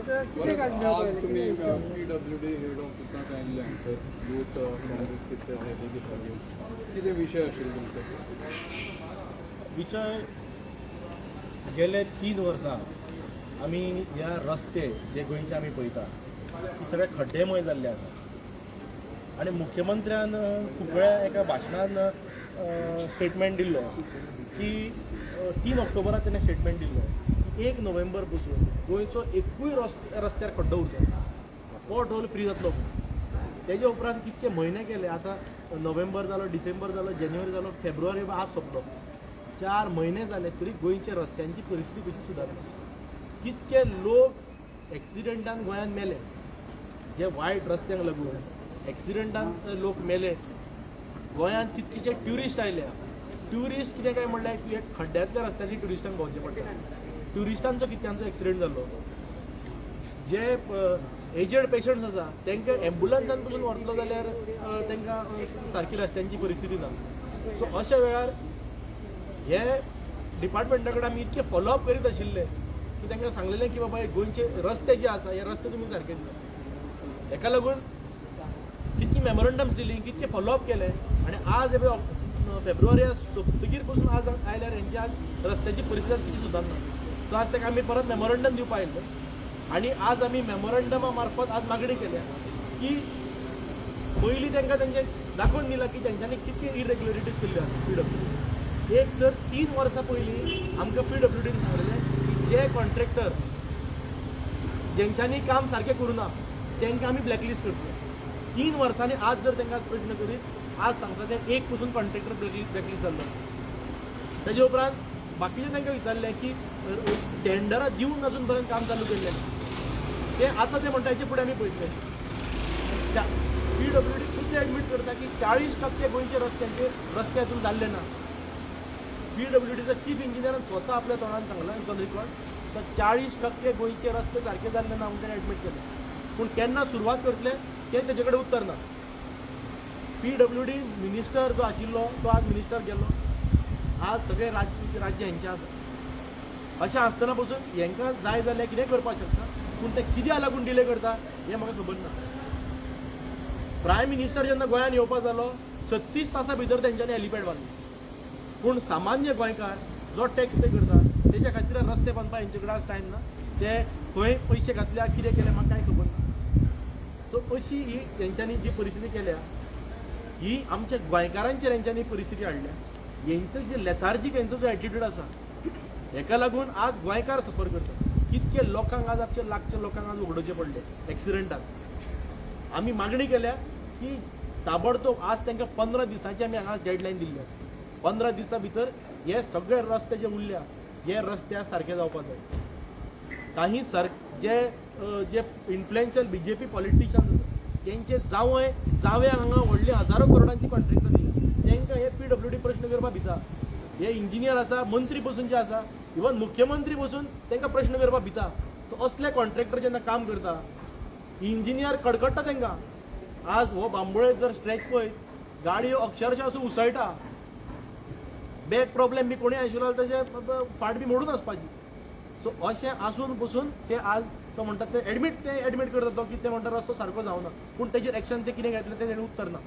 आज तुम्ही PWD head ऑफिसाक आयिल्ले हांगसर यूथ काँग्रेस कितें विशय आशिल्लो तुमचो? विषय गेले 3 वर्सां आमी ह्या रस्ते जे गोंयचे आमी पळयता ती सगळे खड्डेमय जाल्ले आसा आनी मुख्यमंत्र्यान खूब वेळा एका भाशणान स्टेटमेंट दिल्लो की 3 ऑक्टोबराक तेणें स्टेटमेंट दिल्लो 1 नोव्हेंबर पासून गोंयचो एकूय रस्त्यार खड्डो उरचो पोर्ट होल फ्री जातलो. तेजे उपरांत कितके म्हयने केले, आतां नोव्हेंबर जालो, डिसेंबर जालो, जानेवारी जालो, फेब्रुवारी आज सोंपलो, 4 म्हयने जाले तरी गोंयच्या रस्त्यांची परिस्थिती कशी सुदारना. कितके लोक एक्सिडेंटान गोंयान मेले, जे वायट रस्त्यांक लागून एक्सिडेंटान लोक मेले. गोंयांत कितकीशे ट्युरिस्ट आयले. ट्युरिस्ट कितें काय म्हणल्यार की खड्ड्यांतल्या रस्त्यांनी ट्युरिस्टांक भोंवचें पडटा. ट्युरिस्टांचो कितल्यांचो एक्सिडेंट जाल्लो. जे एजेड पेशंट्स आसा तांकां एम्बुलन्सान पसून व्हरतलो जाल्यार तांकां सारकी रस्त्यांची परिस्थिती ना. सो अशा वेळार हे डिपार्टमेंटा कडेन आमी इतके फॉलोअप करीत आशिल्ले की तांकां सांगलेलें की बाबा हे गोंयचे रस्ते जे आसा हे रस्ते तुमी सारके दिला. हेका लागून कितकी मेमोरंडम्स दिली, कितके फॉलोअप केले आनी आज हे फेब्रुवारी सोंपतकीर पसून आज आयल्यार हेंची आज रस्त्याची परिस्थिती कशी सुदारना. सो आज ताका आमी परत मेमोरंडम दिवपा आयिल्ले आनी आज आमी मेमोरंडमा मार्फत आज मागणी केल्या की पयलीं तांकां तेंचे दाखोवन दिला की तेंच्यांनी कितके इरेग्युलरिटीज केल्ल्यो आसा PWD. एक तर 3 वर्सां पयलीं आमकां PWDन सांगलेलें की जे कॉन्ट्रॅक्टर जेंच्यांनी काम सारकें करुना तांकां आमी ब्लॅकलिस्ट करतले. 3 वर्सांनी आज जर तांकां प्रश्न करीत आज सांगता ते 1 पसून कॉन्ट्रॅक्टर ब्लॅकलिस्ट जाल्लो. तेजे उपरांत बाकीचे तांकां विचारलें की टेंडरां दिवन अजून पर्यंत काम चालू केल्लें ते आतां ते म्हणटा हेचे फुडें आमी पळयतले. PWD खुद एडमीट करता की 40% गोंयचे रस्ते अजून जाल्ले ना. PWDचो चीफ इंजिनियरान स्वता आपल्या तोंडान सांगलां ऑन रिकॉर्ड तर 40% गोंयचे रस्ते सारके जाल्ले ना म्हणून एडमीट केले. पूण केन्ना सुरवात करतले तें तेजे कडेन उत्तर ना. PWD मिनिस्टर जो आशिल्लो तो आज मिनिस्टर गेलो. आज सगळे राज्य हेंचे आसा. अशें आसतना पसून हेंकां जाय जाल्यार कितें करपाक शकता, पूण ते कित्याक लागून डिले करता हें म्हाका खबर ना. प्रायम मिनिस्टर जेन्ना गोंयांत येवपा जालो 36 तासां भितर तेंच्यांनी हेलिपॅड बांदलें. पूण सामान्य गोंयकार जो टॅक्स पे करता तेच्या खातीर रस्ते बांदपाक हेंचे कडेन आज टायम ना. ते खंय पयशे घातल्या कितें केलें म्हाका कांय खबर ना. सो अशी ही तेंच्यांनी जी परिस्थिती केल्या ही आमच्या गोंयकारांचेर हेंच्यांनी परिस्थिती हाडल्या. हेंचो जे लेथार्जीक हेंचो जो एटिट्यूड आसा हेका लागून आज गोंयकार सफर करता. कितके लोकांक आज आमचे लागचे लोकांक आज उगडोवचे पडले एक्सिडेंटान. आमी मागणी केल्या की ताबडतोब आज तांकां 15 दिसांची आमी हांगा डेडलायन दिल्ली आसा. 15 दिसां भितर हे सगळे रस्ते जे उरल्या हे रस्ते सारके जावपाक जाय. काही जे इन्फ्लुएन्शियल BJP पॉलिटिशियन्स आसा तेंचे जावे हांगा व्हडली हजारो करोडांची कॉन्ट्रॅक्टां दिल्या. तांकां हे PWD प्रश्न करपाक भिता. हे इंजिनियर आसा, मंत्री पसून जे आसा, इवन मुख्यमंत्री पसून तांकां प्रश्न करपाक भिता. सो असले कॉन्ट्रॅक्टर जेन्ना काम करता इंजिनियर कडकडटा तांकां. आज हो बांबोळे जर स्ट्रेच पळय गाडयो अक्षरशः असो उसळटा. बॅक प्रॉब्लेम बी कोणी आशिल्लो तेजे फाट बी मोडून वचपाची. सो अशें आसून पसून ते आज तो म्हणटा ते एडमीट करता तो की ते म्हणटा रस्तो सारको जावना पूण तेजेर एक्शन ते कितें घेतलें तेजेर उत्तर ना.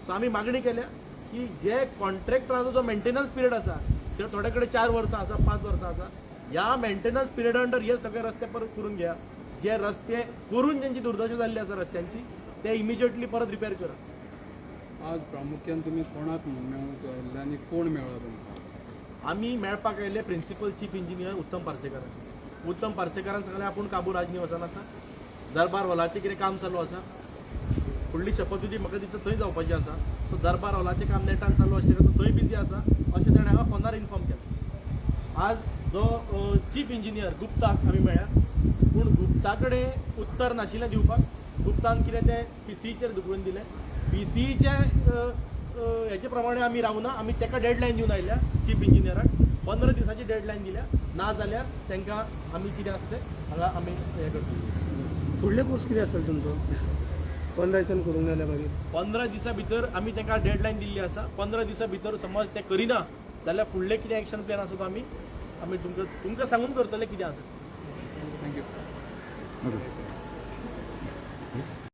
सो आमी मागणी केल्या की जे कॉन्ट्रॅक्टराचो जो मेंटेनन्स पिरियड आसा ते थोडे कडेन 4 वर्सां आसा, 5 वर्सां आसा. ह्या मेंटेनन्स पिरियडा अंडर हे सगळे रस्ते परत करून घ्या. जे रस्ते करून ज्यांची दुर्दशा जाल्ली आसा रस्त्यांची ते इमिजिएटली परत रिपेर करा. आज प्रामुख्यान तुमी कोणाक मेळूंक आयिल्ले आनी कोण मेळ्ळा तुमकां? आमी मेळपाक आयिल्ले प्रिंसिपल चीफ इंजिनियर उत्तम पार्सेकारान. उत्तम पार्सेकारान सांगलें आपूण काबू राजनिवासान आसा, दरबार हॉलाचें कितें काम चालू आसा. फुडली शपथविधी म्हाका दिसता थंय जावपाची आसा. सो दरबार हॉलाचें काम नेटान चालू आशिल्लें थंय बिजी आसा अशें ताणें हांगा फोनार इन्फॉर्म केलें. आज जो चीफ इंजिनियर गुप्ताक आमी मेळ्ळ्या पूण गुप्ता कडेन उत्तर नाशिल्लें दिवपाक. गुप्तान कितें तें PCEचेर धुकलून दिलें. PCEच्या हेचे प्रमाणे आमी रावना. आमी ताका डेडलायन दिवन आयल्या चीफ इंजिनियराक 15 दिसाची डेडलायन दिल्या. ना जाल्यार तांकां आमी कितें आसा तें हांगा आमी हें करतले. फुडले कोर्स कितें आसतलो तुमचो? 15 दिसान करूंक जाल्या मागीर 15 दिसां भितर आमी तांकां डेडलायन दिल्ली आसा. 15 दिसां भितर समज ते करिना जाल्यार फुडले कितें एक्शन प्लॅन आसा तो आमी तुमकां सांगून करतले कितें आसा. थँक्यू. ओके